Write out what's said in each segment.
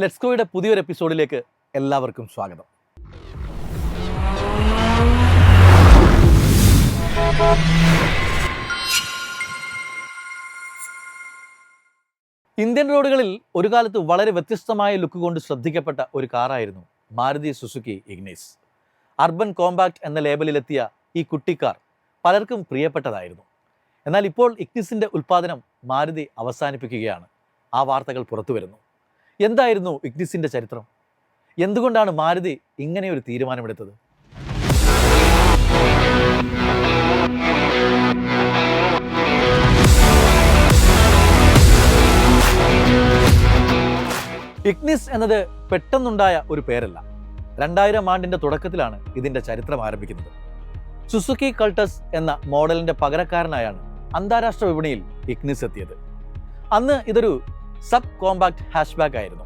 Let's ഗോയുടെ പുതിയൊരു എപ്പിസോഡിലേക്ക് എല്ലാവർക്കും സ്വാഗതം. ഇന്ത്യൻ റോഡുകളിൽ ഒരു കാലത്ത് വളരെ വ്യത്യസ്തമായ ലുക്ക് കൊണ്ട് ശ്രദ്ധിക്കപ്പെട്ട ഒരു കാറായിരുന്നു Maruti Suzuki Ignis. Urban compact എന്ന ലേബലിലെത്തിയ ഈ കുട്ടിക്കാർ പലർക്കും പ്രിയപ്പെട്ടതായിരുന്നു. എന്നാൽ ഇപ്പോൾ ഇഗ്നിസിൻ്റെ ഉൽപ്പാദനം മാരുതി അവസാനിപ്പിക്കുകയാണ്. ആ വാർത്തകൾ പുറത്തു വരുന്നു. എന്തായിരുന്നു ഇഗ്നിസിൻ്റെ ചരിത്രം? എന്തുകൊണ്ടാണ് മാരുതി ഇങ്ങനെയൊരു തീരുമാനമെടുത്തത്? ഇഗ്നിസ് എന്നത് പെട്ടെന്നുണ്ടായ ഒരു പേരല്ല. 2000 ആണ്ടിൻ്റെ തുടക്കത്തിലാണ് ഇതിൻ്റെ ചരിത്രം ആരംഭിക്കുന്നത്. സുസുക്കി കൾട്ടസ് എന്ന മോഡലിൻ്റെ പകരക്കാരനായാണ് അന്താരാഷ്ട്ര വിപണിയിൽ ഇഗ്നിസ് എത്തിയത്. അന്ന് ഇതൊരു സബ് കോമ്പാക്ട് ഹാഷ്ബാക്ക് ആയിരുന്നു.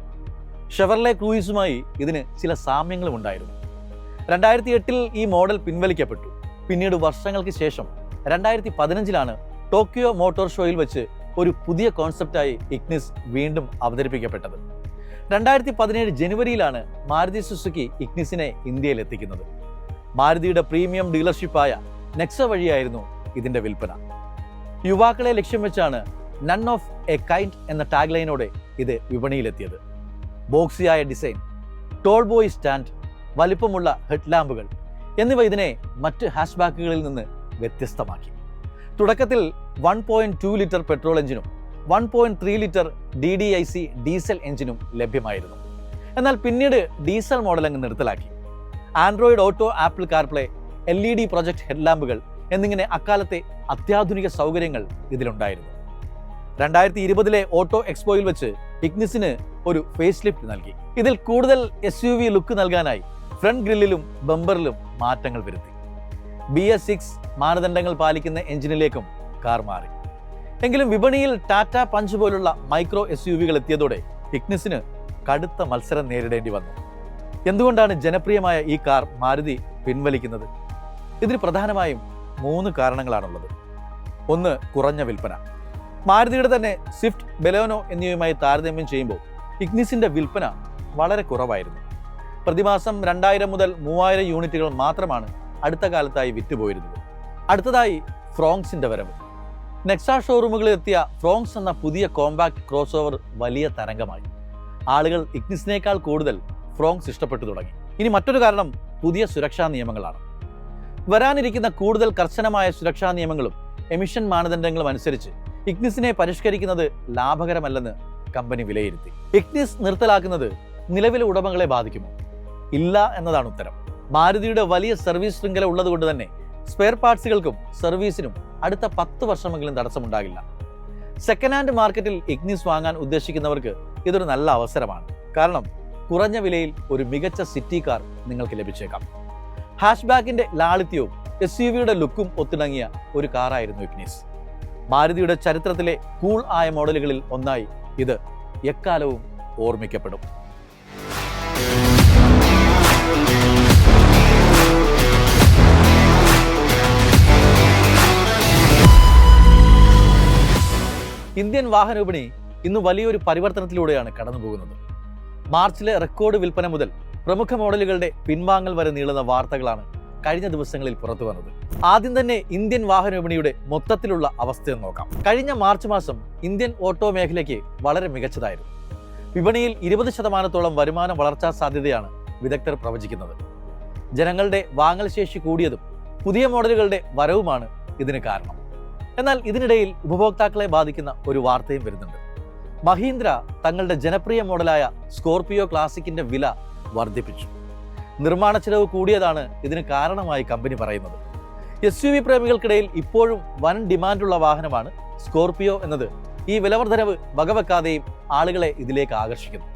ഷെവർലെ ക്രൂയിസുമായി ഇതിന് ചില സാമ്യങ്ങളും ഉണ്ടായിരുന്നു. 2008 ഈ മോഡൽ പിൻവലിക്കപ്പെട്ടു. പിന്നീട് വർഷങ്ങൾക്ക് ശേഷം 2015 ടോക്കിയോ മോട്ടോർ ഷോയിൽ വെച്ച് ഒരു പുതിയ കോൺസെപ്റ്റായി ഇഗ്നിസ് വീണ്ടും അവതരിപ്പിക്കപ്പെട്ടത്. 2017 ജനുവരിയിലാണ് മാരുതി സുസുക്കി ഇഗ്നിസിനെ ഇന്ത്യയിൽ എത്തിക്കുന്നത്. മാരുതിയുടെ പ്രീമിയം ഡീലർഷിപ്പായ നെക്സ വഴിയായിരുന്നു ഇതിൻ്റെ വിൽപ്പന. യുവാക്കളെ ലക്ഷ്യം വെച്ചാണ് നൺ ഓഫ് എ കൈൻഡ് എന്ന ടാഗ് ലൈനോടെ ഇത് വിപണിയിലെത്തിയത്. ബോക്സിയായ ഡിസൈൻ, ടോൾ ബോയ് സ്റ്റാൻഡ്, വലിപ്പമുള്ള ഹെഡ്ലാമ്പുകൾ എന്നിവ ഇതിനെ മറ്റ് ഹാഷ്ബാക്കുകളിൽ നിന്ന് വ്യത്യസ്തമാക്കി. തുടക്കത്തിൽ 1.2 ലിറ്റർ പെട്രോൾ എഞ്ചിനും 1.3 ലിറ്റർ DDIC ഡീസൽ എഞ്ചിനും ലഭ്യമായിരുന്നു. എന്നാൽ പിന്നീട് ഡീസൽ മോഡൽ അങ്ങ് നിർത്തലാക്കി. Android Auto, Apple CarPlay, LED project ഹെഡ്ലാമ്പുകൾ എന്നിങ്ങനെ അക്കാലത്തെ അത്യാധുനിക സൗകര്യങ്ങൾ ഇതിലുണ്ടായിരുന്നു. 2020 ഓട്ടോ എക്സ്പോയിൽ വെച്ച് ഇഗ്നിസിന് ഒരു ഫേസ് ലിഫ്റ്റ് നൽകി. ഇതിൽ കൂടുതൽ SUV ലുക്ക് നൽകാനായി ഫ്രണ്ട് ഗ്രില്ലിലും ബമ്പറിലും മാറ്റങ്ങൾ വരുത്തി. BS6 മാനദണ്ഡങ്ങൾ പാലിക്കുന്ന എഞ്ചിനിലേക്കും കാർ മാറി. എങ്കിലും വിപണിയിൽ ടാറ്റ പഞ്ച് പോലുള്ള മൈക്രോ SUVകൾ എത്തിയതോടെ ഇഗ്നിസിന് കടുത്ത മത്സരം നേരിടേണ്ടി വന്നു. എന്തുകൊണ്ടാണ് ജനപ്രിയമായ ഈ കാർ മാരുതി പിൻവലിക്കുന്നത്? ഇതിന് പ്രധാനമായും 3 കാരണങ്ങളാണുള്ളത്. ഒന്ന്, കുറഞ്ഞ വിൽപ്പന. മാരുതിയുടെ തന്നെ സ്വിഫ്റ്റ്, ബെലോനോ എന്നിവയുമായി താരതമ്യം ചെയ്യുമ്പോൾ ഇഗ്നിസിൻ്റെ വിൽപ്പന വളരെ കുറവായിരുന്നു. പ്രതിമാസം 2000 മുതൽ 3000 യൂണിറ്റുകൾ മാത്രമാണ് അടുത്ത കാലത്തായി വിറ്റുപോയിരുന്നത്. അടുത്തതായി ഫ്രോങ്സിൻ്റെ വരവ്. നെക്സ ഷോറൂമുകളിൽ എത്തിയ ഫ്രോങ്സ് എന്ന പുതിയ കോമ്പാക്ട് ക്രോസ് ഓവർ വലിയ തരംഗമായി. ആളുകൾ ഇഗ്നിസിനേക്കാൾ കൂടുതൽ ഫ്രോങ്സ് ഇഷ്ടപ്പെട്ടു തുടങ്ങി. ഇനി മറ്റൊരു കാരണം പുതിയ സുരക്ഷാ നിയമങ്ങളാണ്. വരാനിരിക്കുന്ന കൂടുതൽ കർശനമായ സുരക്ഷാ നിയമങ്ങളും എമിഷൻ മാനദണ്ഡങ്ങളും അനുസരിച്ച് ഇഗ്നിസിനെ പരിഷ്കരിക്കുന്നത് ലാഭകരമല്ലെന്ന് കമ്പനി വിലയിരുത്തി. ഇഗ്നിസ് നിർത്തലാക്കുന്നത് നിലവിലെ ഉടമകളെ ബാധിക്കുമോ? ഇല്ല എന്നതാണ് ഉത്തരം. മാരുതിയുടെ വലിയ സർവീസ് ശൃംഖല ഉള്ളതുകൊണ്ട് തന്നെ സ്പെയർ പാർട്സുകൾക്കും സർവീസിനും അടുത്ത 10 വർഷമെങ്കിലും തടസ്സമുണ്ടാകില്ല. സെക്കൻഡ് ഹാൻഡ് മാർക്കറ്റിൽ ഇഗ്നിസ് വാങ്ങാൻ ഉദ്ദേശിക്കുന്നവർക്ക് ഇതൊരു നല്ല അവസരമാണ്. കാരണം കുറഞ്ഞ വിലയിൽ ഒരു മികച്ച സിറ്റി കാർ നിങ്ങൾക്ക് ലഭിച്ചേക്കാം. ഹാഷ്ബാക്കിന്റെ ലാളിത്യവും SUVയുടെ ലുക്കും ഒത്തിണങ്ങിയ ഒരു കാറായിരുന്നു ഇഗ്നിസ്. മാരുതിയുടെ ചരിത്രത്തിലെ കൂൾ ആയ മോഡലുകളിൽ ഒന്നായി ഇത് എക്കാലവും ഓർമ്മിക്കപ്പെടും. ഇന്ത്യൻ വാഹന വിപണി ഇന്ന് വലിയൊരു പരിവർത്തനത്തിലൂടെയാണ് കടന്നുപോകുന്നത്. മാർച്ചിലെ റെക്കോർഡ് വിൽപ്പന മുതൽ പ്രമുഖ മോഡലുകളുടെ പിൻവാങ്ങൽ വരെ നീളുന്ന വാർത്തകളാണ് കഴിഞ്ഞ ദിവസങ്ങളിൽ പുറത്തു വന്നത്. ആദ്യം തന്നെ ഇന്ത്യൻ വാഹന വിപണിയുടെ മൊത്തത്തിലുള്ള അവസ്ഥ നോക്കാം. കഴിഞ്ഞ മാർച്ച് മാസം ഇന്ത്യൻ ഓട്ടോ മേഖലയ്ക്ക് വളരെ മികച്ചതായിരുന്നു. വിപണിയിൽ 20% വരുമാന വളർച്ചാ സാധ്യതയാണ് വിദഗ്ധർ പ്രവചിക്കുന്നത്. ജനങ്ങളുടെ വാങ്ങൽ ശേഷി കൂടിയതും പുതിയ മോഡലുകളുടെ വരവുമാണ് ഇതിന് കാരണം. എന്നാൽ ഇതിനിടയിൽ ഉപഭോക്താക്കളെ ബാധിക്കുന്ന ഒരു വാർത്തയും വരുന്നുണ്ട്. മഹീന്ദ്ര തങ്ങളുടെ ജനപ്രിയ മോഡലായ സ്കോർപിയോ ക്ലാസിക്കിന്റെ വില വർദ്ധിപ്പിച്ചു. നിർമ്മാണ ചെലവ് കൂടിയതാണ് ഇതിന് കാരണമായി കമ്പനി പറയുന്നത്. SUV പ്രേമികൾക്കിടയിൽ ഇപ്പോഴും വൻ ഡിമാൻഡുള്ള വാഹനമാണ് സ്കോർപിയോ എന്നത് ഈ വിലവർദ്ധനവ് വകവെക്കാതെയും ആളുകളെ ഇതിലേക്ക് ആകർഷിക്കുന്നു.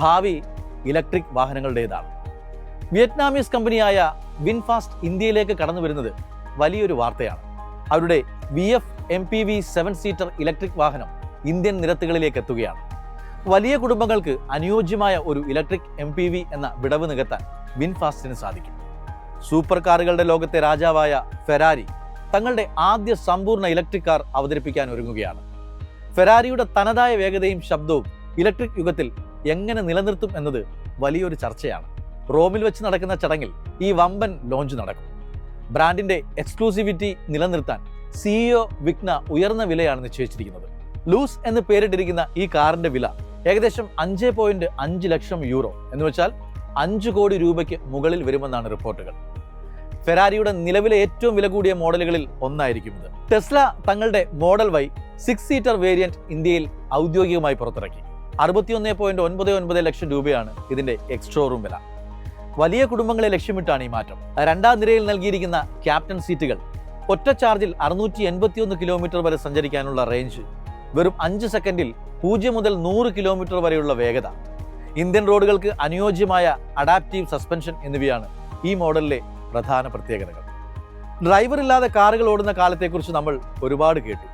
ഭാവി ഇലക്ട്രിക് വാഹനങ്ങളുടേതാണ്. വിയറ്റ്നാമീസ് കമ്പനിയായ വിൻഫാസ്റ്റ് ഇന്ത്യയിലേക്ക് കടന്നു വരുന്നത് വലിയൊരു വാർത്തയാണ്. അവരുടെ VF MPV 7 സീറ്റർ ഇലക്ട്രിക് വാഹനം ഇന്ത്യൻ നിരത്തുകളിലേക്ക് എത്തുകയാണ്. വലിയ കുടുംബങ്ങൾക്ക് അനുയോജ്യമായ ഒരു ഇലക്ട്രിക് MPV എന്ന വിടവ് നികത്താൻ വിൻഫാസ്റ്റിന് സാധിക്കും. സൂപ്പർ കാറുകളുടെ ലോകത്തെ രാജാവായ ഫെരാരി തങ്ങളുടെ ആദ്യ സമ്പൂർണ്ണ ഇലക്ട്രിക് കാർ അവതരിപ്പിക്കാൻ ഒരുങ്ങുകയാണ്. ഫെരാരിയുടെ തനതായ വേഗതയും ശബ്ദവും ഇലക്ട്രിക് യുഗത്തിൽ എങ്ങനെ നിലനിർത്തും എന്നത് വലിയൊരു ചർച്ചയാണ്. റോമിൽ വെച്ച് നടക്കുന്ന ചടങ്ങിൽ ഈ വമ്പൻ ലോഞ്ച് നടക്കും. ബ്രാൻഡിന്റെ എക്സ്ക്ലൂസിവിറ്റി നിലനിർത്താൻ CEO വിഗ്ന ഉയർന്ന വിലയാണ് നിശ്ചയിച്ചിരിക്കുന്നത്. ലൂസ് എന്ന് പേരിട്ടിരിക്കുന്ന ഈ കാറിന്റെ വില ഏകദേശം 5.5 ലക്ഷം യൂറോ എന്ന് വെച്ചാൽ 5 കോടി രൂപയ്ക്ക് മുകളിൽ വരുമെന്നാണ് റിപ്പോർട്ടുകൾ. ഫെരാരിയുടെ നിലവിലെ ഏറ്റവും വില കൂടിയ മോഡലുകളിൽ ഒന്നായിരിക്കും ഇത്. ടെസ്ല തങ്ങളുടെ മോഡൽ Y 6 സീറ്റർ വേരിയന്റ് ഇന്ത്യയിൽ ഔദ്യോഗികമായി പുറത്തിറക്കി. 61.99 ലക്ഷം രൂപയാണ് ഇതിന്റെ എക്സ്-ഷോറൂം വില. വലിയ കുടുംബങ്ങളെ ലക്ഷ്യമിട്ടാണ് ഈ മാറ്റം. രണ്ടാം നിരയിൽ നൽകിയിരിക്കുന്ന ക്യാപ്റ്റൻ സീറ്റുകൾ ഒറ്റ ചാർജിൽ 681 കിലോമീറ്റർ വരെ സഞ്ചരിക്കാനുള്ള റേഞ്ച്, വെറും 5 സെക്കൻഡിൽ 0 മുതൽ 100 കിലോമീറ്റർ വരെയുള്ള വേഗത, ഇന്ത്യൻ റോഡുകൾക്ക് അനുയോജ്യമായ അഡാപ്റ്റീവ് സസ്പെൻഷൻ എന്നിവയാണ് ഈ മോഡലിലെ പ്രധാന പ്രത്യേകതകൾ. ഡ്രൈവർ ഇല്ലാതെ കാറുകൾ ഓടുന്ന കാലത്തെക്കുറിച്ച് നമ്മൾ ഒരുപാട് കേട്ടു.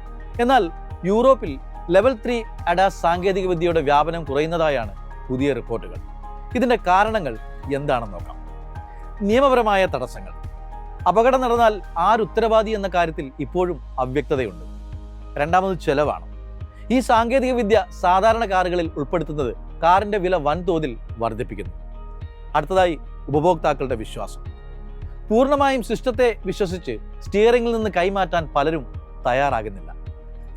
എന്നാൽ യൂറോപ്പിൽ ലെവൽ 3 ADAS സാങ്കേതികവിദ്യയുടെ വ്യാപനം കുറയുന്നതായാണ് പുതിയ റിപ്പോർട്ടുകൾ. ഇതിന്റെ കാരണങ്ങൾ എന്താണെന്ന് നോക്കാം. നിയമപരമായ തടസ്സങ്ങൾ. അപകടം നടന്നാൽ ആരുത്തരവാദി എന്ന കാര്യത്തിൽ ഇപ്പോഴും അവ്യക്തതയുണ്ട്. രണ്ടാമത് ചെലവാണ്. ഈ സാങ്കേതികവിദ്യ സാധാരണ കാറുകളിൽ ഉൾപ്പെടുത്തുന്നത് കാറിന്റെ വില വൻതോതിൽ വർദ്ധിപ്പിക്കുന്നു. അടുത്തതായി ഉപഭോക്താക്കളുടെ വിശ്വാസം. പൂർണ്ണമായും സിസ്റ്റത്തെ വിശ്വസിച്ച് സ്റ്റിയറിംഗിൽ നിന്ന് കൈമാറ്റാൻ പലരും തയ്യാറാകുന്നില്ല.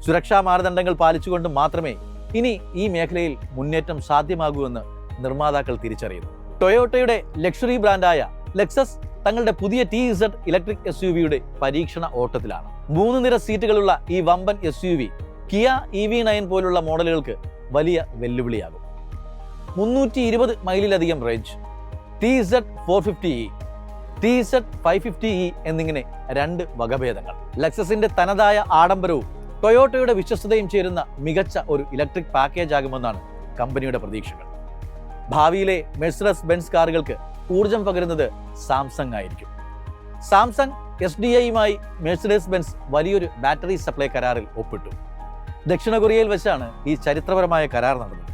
സുരക്ഷാ മാനദണ്ഡങ്ങൾ പാലിച്ചുകൊണ്ട് മാത്രമേ ഇനി ഈ മേഖലയിൽ മുന്നേറ്റം സാധ്യമാകൂ എന്ന് നിർമ്മാതാക്കൾ തിരിച്ചറിയുന്നു. ടൊയോട്ടയുടെ ലക്ഷറി ബ്രാൻഡായ ലെക്സസ് തങ്ങളുടെ പുതിയ TZ ഇലക്ട്രിക് SUVയുടെ പരീക്ഷണ ഓട്ടത്തിലാണ്. 3 നിര സീറ്റുകളുള്ള ഈ വമ്പൻ SUV കിയ EV9 പോലുള്ള മോഡലുകൾക്ക് വലിയ വെല്ലുവിളിയാകും. 320 മൈലിലധികം range, TZ 450E, TZ 550E എന്നിങ്ങനെ 2 വകഭേദങ്ങൾ. ലെക്സസിന്റെ തനതായ ആഡംബരവും ടൊയോട്ടയുടെ വിശ്വസ്തതയും ചേരുന്ന മികച്ച ഒരു ഇലക്ട്രിക് പാക്കേജ് ആകുമെന്നാണ് കമ്പനിയുടെ പ്രതീക്ഷകൾ. ഭാവിയിലെ മെഴ്സിഡസ് ബെൻസ് കാറുകൾക്ക് ഊർജം പകരുന്നത് സാംസങ് ആയിരിക്കും. സാംസങ് SDIയുമായി മെഴ്സിഡസ് ബെൻസ് വലിയൊരു ബാറ്ററി സപ്ലൈ കരാറിൽ ഒപ്പിട്ടു. ദക്ഷിണ കൊറിയയിൽ വെച്ചാണ് ഈ ചരിത്രപരമായ കരാർ നടന്നത്.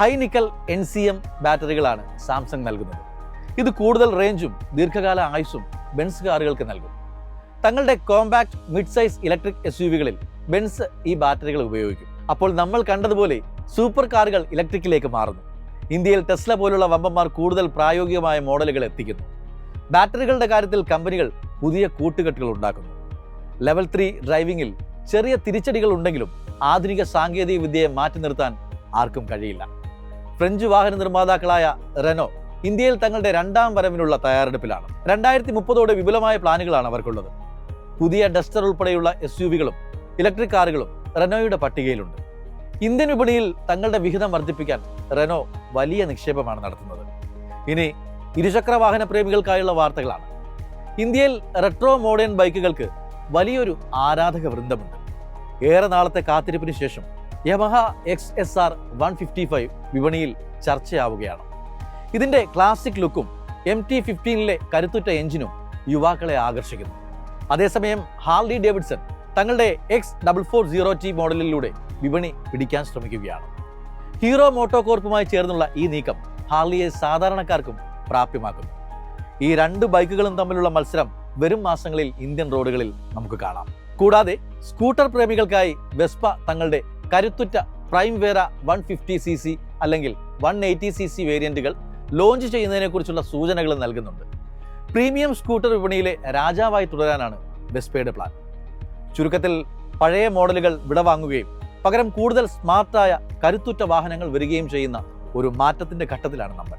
ഹൈ നിക്കൽ NCM ബാറ്ററികളാണ് സാംസങ് നൽകുന്നത്. ഇത് കൂടുതൽ റേഞ്ചും ദീർഘകാല ആയുസ്സും ബെൻസ് കാറുകൾക്ക് നൽകും. തങ്ങളുടെ കോമ്പാക്ട് മിഡ് സൈസ് ഇലക്ട്രിക് SUVകളിൽ ബെൻസ് ഈ ബാറ്ററികൾ ഉപയോഗിക്കും. അപ്പോൾ നമ്മൾ കണ്ടതുപോലെ സൂപ്പർ കാറുകൾ ഇലക്ട്രിക്കിലേക്ക് മാറുന്നു. ഇന്ത്യയിൽ ടെസ്ല പോലുള്ള വമ്പന്മാർ കൂടുതൽ പ്രായോഗികമായ മോഡലുകൾ എത്തിക്കുന്നു. ബാറ്ററികളുടെ കാര്യത്തിൽ കമ്പനികൾ പുതിയ കൂട്ടുകെട്ടുകൾ ഉണ്ടാക്കുന്നു. ലെവൽ 3 ഡ്രൈവിംഗിൽ ചെറിയ തിരിച്ചടികൾ ഉണ്ടെങ്കിലും ആധുനിക സാങ്കേതിക വിദ്യയെ മാറ്റി നിർത്താൻ ആർക്കും കഴിയില്ല. ഫ്രഞ്ച് വാഹന നിർമ്മാതാക്കളായ റെനോ ഇന്ത്യയിൽ തങ്ങളുടെ 2ാം വരവിനുള്ള തയ്യാറെടുപ്പിലാണ്. 2030 വിപുലമായ പ്ലാനുകളാണ് അവർക്കുള്ളത്. പുതിയ ഡസ്റ്റർ ഉൾപ്പെടെയുള്ള SUVകളും ഇലക്ട്രിക് കാറുകളും റെനോയുടെ പട്ടികയിലുണ്ട്. ഇന്ത്യൻ വിപണിയിൽ തങ്ങളുടെ വിഹിതം വർദ്ധിപ്പിക്കാൻ റെനോ വലിയ നിക്ഷേപമാണ് നടത്തുന്നത്. ഇനി ഇരുചക്ര വാഹന പ്രേമികൾക്കായുള്ള വാർത്തകളാണ്. ഇന്ത്യയിൽ റെട്രോ മോഡേൺ ബൈക്കുകൾക്ക് വലിയൊരു ആരാധക വൃന്ദമുണ്ട്. ഏറെ നാളത്തെ കാത്തിരിപ്പിന് ശേഷം യമഹ XSR 155 വിപണിയിൽ ചർച്ചയാവുകയാണ്. ഇതിന്റെ ക്ലാസിക് ലുക്കും MT-15ലെ കരുത്തുറ്റ എഞ്ചിനും യുവാക്കളെ ആകർഷിക്കുന്നു. അതേസമയം ഹാർലി ഡേവിഡ്സൺ തങ്ങളുടെ X440T മോഡലിലൂടെ വിപണി പിടിക്കാൻ ശ്രമിക്കുകയാണ്. ഹീറോ മോട്ടോകോർപ്പുമായി ചേർന്നുള്ള ഈ നീക്കം ഹാർലിയെ സാധാരണക്കാർക്കും പ്രാപ്യമാക്കുന്നു. ഈ 2 ബൈക്കുകളും തമ്മിലുള്ള മത്സരം വരും മാസങ്ങളിൽ ഇന്ത്യൻ റോഡുകളിൽ നമുക്ക് കാണാം. കൂടാതെ സ്കൂട്ടർ പ്രേമികൾക്കായി വെസ്പ തങ്ങളുടെ കരുത്തുറ്റ പ്രൈംവേര 150cc അല്ലെങ്കിൽ 180cc വേരിയന്റുകൾ ലോഞ്ച് ചെയ്യുന്നതിനെക്കുറിച്ചുള്ള സൂചനകൾ നൽകുന്നുണ്ട്. പ്രീമിയം സ്കൂട്ടർ വിപണിയിലെ രാജാവായി തുടരാനാണ് വെസ്പയുടെ പ്ലാൻ. ചുരുക്കത്തിൽ പഴയ മോഡലുകൾ വിടവാങ്ങുകയും പകരം കൂടുതൽ സ്മാർട്ടായ കരുത്തുറ്റ വാഹനങ്ങൾ വരികയും ചെയ്യുന്ന ഒരു മാറ്റത്തിന്റെ ഘട്ടത്തിലാണ് നമ്മൾ.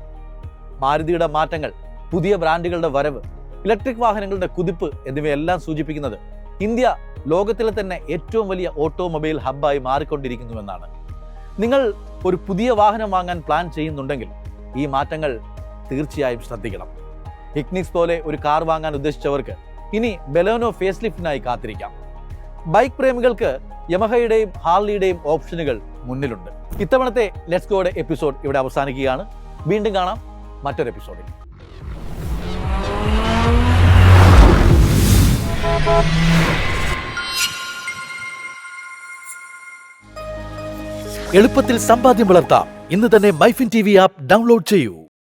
മാരുതിയുടെ മാറ്റങ്ങൾ, പുതിയ ബ്രാൻഡുകളുടെ വരവ്, ഇലക്ട്രിക് വാഹനങ്ങളുടെ കുതിപ്പ് എന്നിവയെല്ലാം സൂചിപ്പിക്കുന്നത് ഇന്ത്യ ലോകത്തിലെ തന്നെ ഏറ്റവും വലിയ ഓട്ടോമൊബൈൽ ഹബ്ബായി മാറിക്കൊണ്ടിരിക്കുന്നുവെന്നാണ്. നിങ്ങൾ ഒരു പുതിയ വാഹനം വാങ്ങാൻ പ്ലാൻ ചെയ്യുന്നുണ്ടെങ്കിൽ ഈ മാറ്റങ്ങൾ തീർച്ചയായും ശ്രദ്ധിക്കണം. ഇഗ്നിസ് പോലെ ഒരു കാർ വാങ്ങാൻ ഉദ്ദേശിച്ചവർക്ക് ഇനി ബെലോനോ ഫേസ് ലിഫ്റ്റിനായി കാത്തിരിക്കാം. ബൈക്ക് പ്രേമികൾക്ക് യമഹയുടെയും ഹാർലിയുടെയും ഓപ്ഷനുകൾ മുന്നിലുണ്ട്. ഇത്തവണത്തെ ലെറ്റ്സ് ഗോയുടെ എപ്പിസോഡ് ഇവിടെ അവസാനിക്കുകയാണ്. വീണ്ടും കാണാം മറ്റൊരു എപ്പിസോഡിൽ. എളുപ്പത്തിൽ സമ്പാദ്യം വളർത്താം. ഇന്ന് തന്നെ മൈഫിൻ TV ആപ്പ് ഡൗൺലോഡ് ചെയ്യൂ.